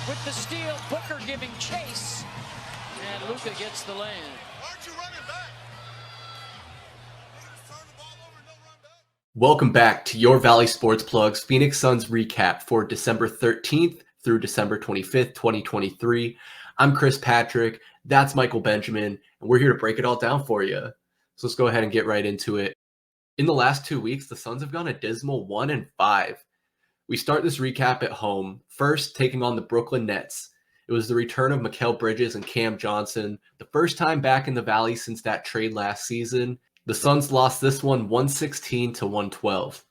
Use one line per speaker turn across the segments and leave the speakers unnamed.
with the steal. Booker giving chase. And Luka gets the land.
Aren't you running back? Turn the ball over, no run back.
Welcome back to your Valley Sports Plugs Phoenix Suns recap for December 13th through December 25th, 2023. I'm Chris Patrick. That's Michael Benjamin, and we're here to break it all down for you. So let's go ahead and get right into it. In the last 2 weeks, the Suns have gone a dismal 1-5. We start this recap at home, first taking on the Brooklyn Nets. It was the return of Mikal Bridges and Cam Johnson, the first time back in the Valley since that trade last season. The Suns lost this one 116 to 112.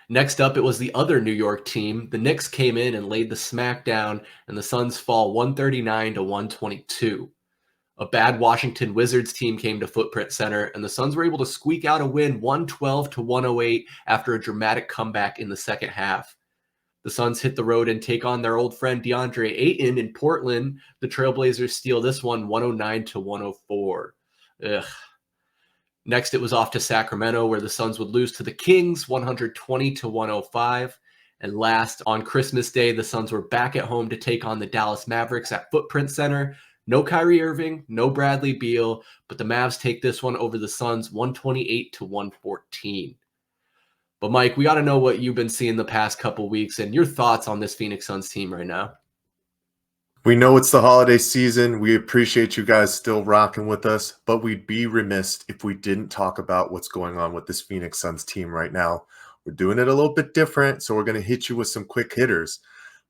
Next up, it was the other New York team. The Knicks came in and laid the smack down, and the Suns fall 139 to 122. A bad Washington Wizards team came to Footprint Center, and the Suns were able to squeak out a win 112 to 108 after a dramatic comeback in the second half. The Suns hit the road and take on their old friend DeAndre Ayton in Portland. The Trailblazers steal this one 109 to 104. Ugh. Next, it was off to Sacramento, where the Suns would lose to the Kings 120 to 105. And last, on Christmas Day, the Suns were back at home to take on the Dallas Mavericks at Footprint Center. No Kyrie Irving, no Bradley Beal, but the Mavs take this one over the Suns 128 to 114. But Mike, we got to know what you've been seeing the past couple weeks and your thoughts on this Phoenix Suns team right now.
We know it's the holiday season. We appreciate you guys still rocking with us, but we'd be remiss if we didn't talk about what's going on with this Phoenix Suns team right now. We're doing it a little bit different, so we're going to hit you with some quick hitters.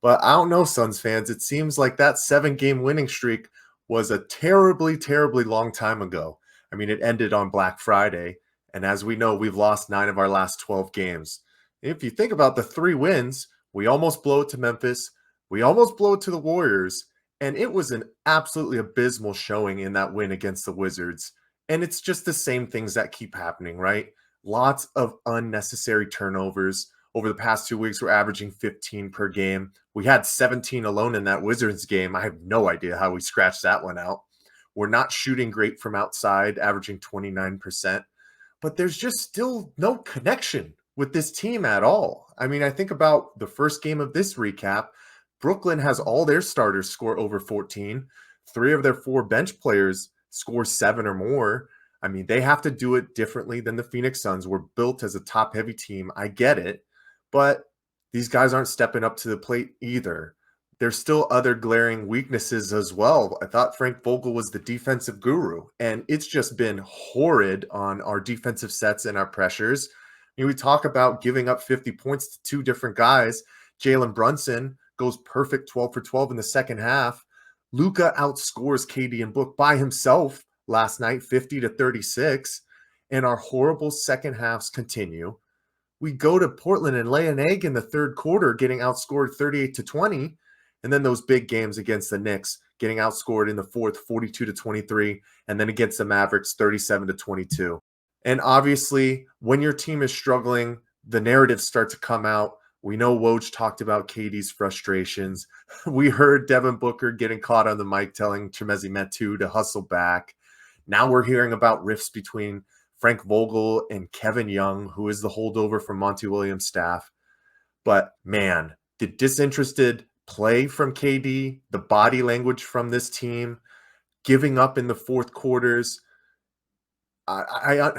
But I don't know, Suns fans. It seems like that 7-game winning streak was a terribly, terribly long time ago. I mean, it ended on Black Friday. And as we know, we've lost 9 of our last 12 games. If you think about the 3 wins, we almost blow it to Memphis. We almost blow it to the Warriors. And it was an absolutely abysmal showing in that win against the Wizards. And it's just the same things that keep happening, right? Lots of unnecessary turnovers. Over the past 2 weeks, we're averaging 15 per game. We had 17 alone in that Wizards game. I have no idea how we scratched that one out. We're not shooting great from outside, averaging 29%. But there's just still no connection with this team at all. I mean, I think about the first game of this recap. Brooklyn has all their starters score over 14. 3 of their 4 bench players score 7 or more. I mean, they have to do it differently than the Phoenix Suns. We're built as a top-heavy team. I get it. But these guys aren't stepping up to the plate either. There's still other glaring weaknesses as well. I thought Frank Vogel was the defensive guru, and it's just been horrid on our defensive sets and our pressures. I mean, we talk about giving up 50 points to 2 different guys. Jalen Brunson goes perfect 12 for 12 in the second half. Luka outscores KD and Book by himself last night, 50 to 36. And our horrible second halves continue. We go to Portland and lay an egg in the third quarter, getting outscored 38 to 20. And then those big games against the Knicks, getting outscored in the fourth, 42 to 23, and then against the Mavericks, 37 to 22. And obviously, when your team is struggling, the narratives start to come out. We know Woj talked about KD's frustrations. We heard Devin Booker getting caught on the mic telling Chimezie Metu to hustle back. Now we're hearing about rifts between Frank Vogel and Kevin Young, who is the holdover from Monty Williams' staff. But man, the disinterested play from KD, the body language from this team, giving up in the fourth quarters. I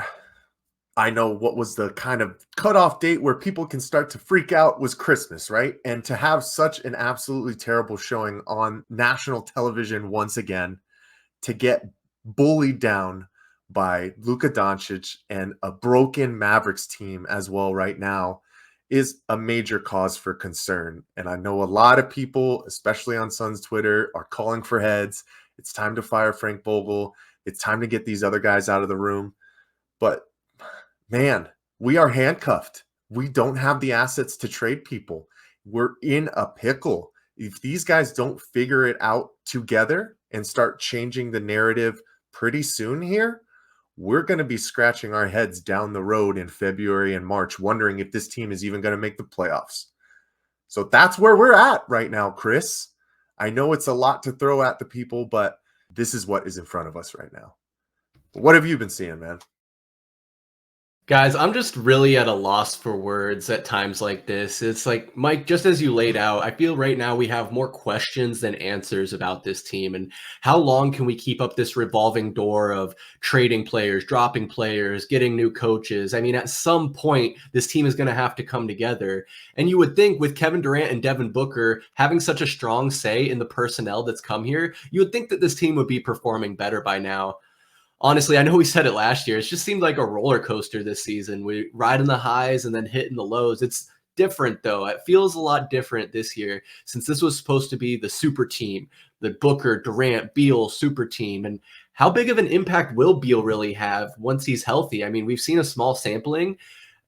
know what was the kind of cutoff date where people can start to freak out was Christmas, right? And to have such an absolutely terrible showing on national television once again, to get bullied down by Luka Doncic and a broken Mavericks team as well right now, is a major cause for concern. And I know a lot of people, especially on Suns Twitter, are calling for heads. It's time to fire Frank Vogel. It's time to get these other guys out of the room. But man, we are handcuffed. We don't have the assets to trade people. We're in a pickle. If these guys don't figure it out together and start changing the narrative pretty soon here, we're going to be scratching our heads down the road in February and March, wondering if this team is even going to make the playoffs. So that's where we're at right now, Chris. I know it's a lot to throw at the people, but this is what is in front of us right now. What have you been seeing, man?
Guys, I'm just really at a loss for words at times like this. It's like, Mike, just as you laid out, I feel right now we have more questions than answers about this team. And how long can we keep up this revolving door of trading players, dropping players, getting new coaches? I mean, at some point, this team is going to have to come together. And you would think with Kevin Durant and Devin Booker having such a strong say in the personnel that's come here, you would think that this team would be performing better by now. Honestly, I know we said it last year. It just seemed like a roller coaster this season. We riding the highs and then hitting the lows. It's different though. It feels a lot different this year since this was supposed to be the super team, the Booker, Durant, Beal super team. And how big of an impact will Beal really have once he's healthy? I mean, we've seen a small sampling.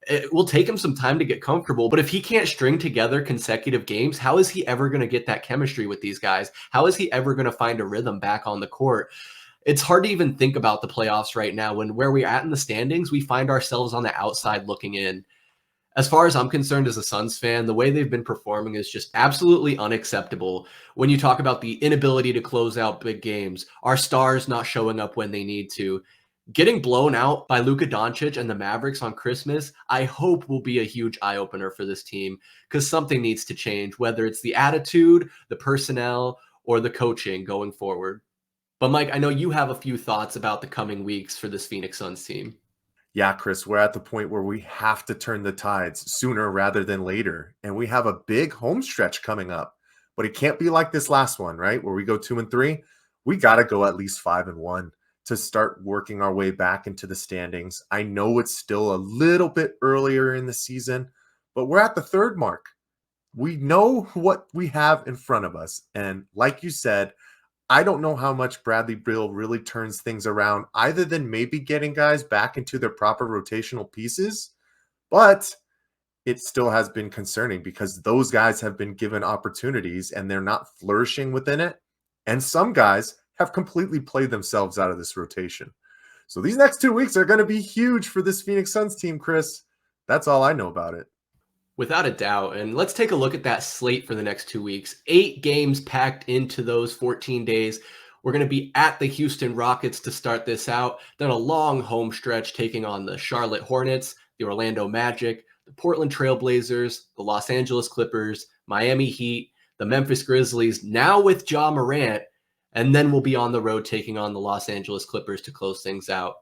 It will take him some time to get comfortable, but if he can't string together consecutive games, how is he ever going to get that chemistry with these guys? How is he ever going to find a rhythm back on the court? It's hard to even think about the playoffs right now when where we're at in the standings, we find ourselves on the outside looking in. As far as I'm concerned as a Suns fan, the way they've been performing is just absolutely unacceptable. When you talk about the inability to close out big games, our stars not showing up when they need to, getting blown out by Luka Doncic and the Mavericks on Christmas, I hope will be a huge eye-opener for this team because something needs to change, whether it's the attitude, the personnel, or the coaching going forward. But Mike, I know you have a few thoughts about the coming weeks for this Phoenix Suns team.
Yeah, Chris, we're at the point where we have to turn the tides sooner rather than later. And we have a big home stretch coming up. But it can't be like this last one, right? Where we go 2-3. We got to go at least 5-1 to start working our way back into the standings. I know it's still a little bit earlier in the season, but we're at the third mark. We know what we have in front of us. And like you said, I don't know how much Bradley Beal really turns things around, either than maybe getting guys back into their proper rotational pieces, but it still has been concerning because those guys have been given opportunities and they're not flourishing within it. And some guys have completely played themselves out of this rotation. So these next 2 weeks are going to be huge for this Phoenix Suns team, Chris. That's all I know about it.
Without a doubt. And let's take a look at that slate for the next 2 weeks. 8 games packed into those 14 days. We're going to be at the Houston Rockets to start this out. Then a long home stretch taking on the Charlotte Hornets, the Orlando Magic, the Portland Trail Blazers, the Los Angeles Clippers, Miami Heat, the Memphis Grizzlies, now with Ja Morant. And then we'll be on the road taking on the Los Angeles Clippers to close things out.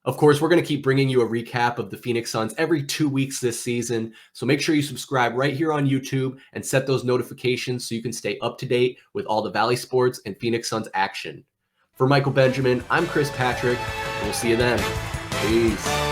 Of course, we're going to keep bringing you a recap of the Phoenix Suns every 2 weeks this season. So make sure you subscribe right here on YouTube and set those notifications so you can stay up to date with all the Valley Sports and Phoenix Suns action. For Michael Benjamin, I'm Chris Patrick, and we'll see you then. Peace.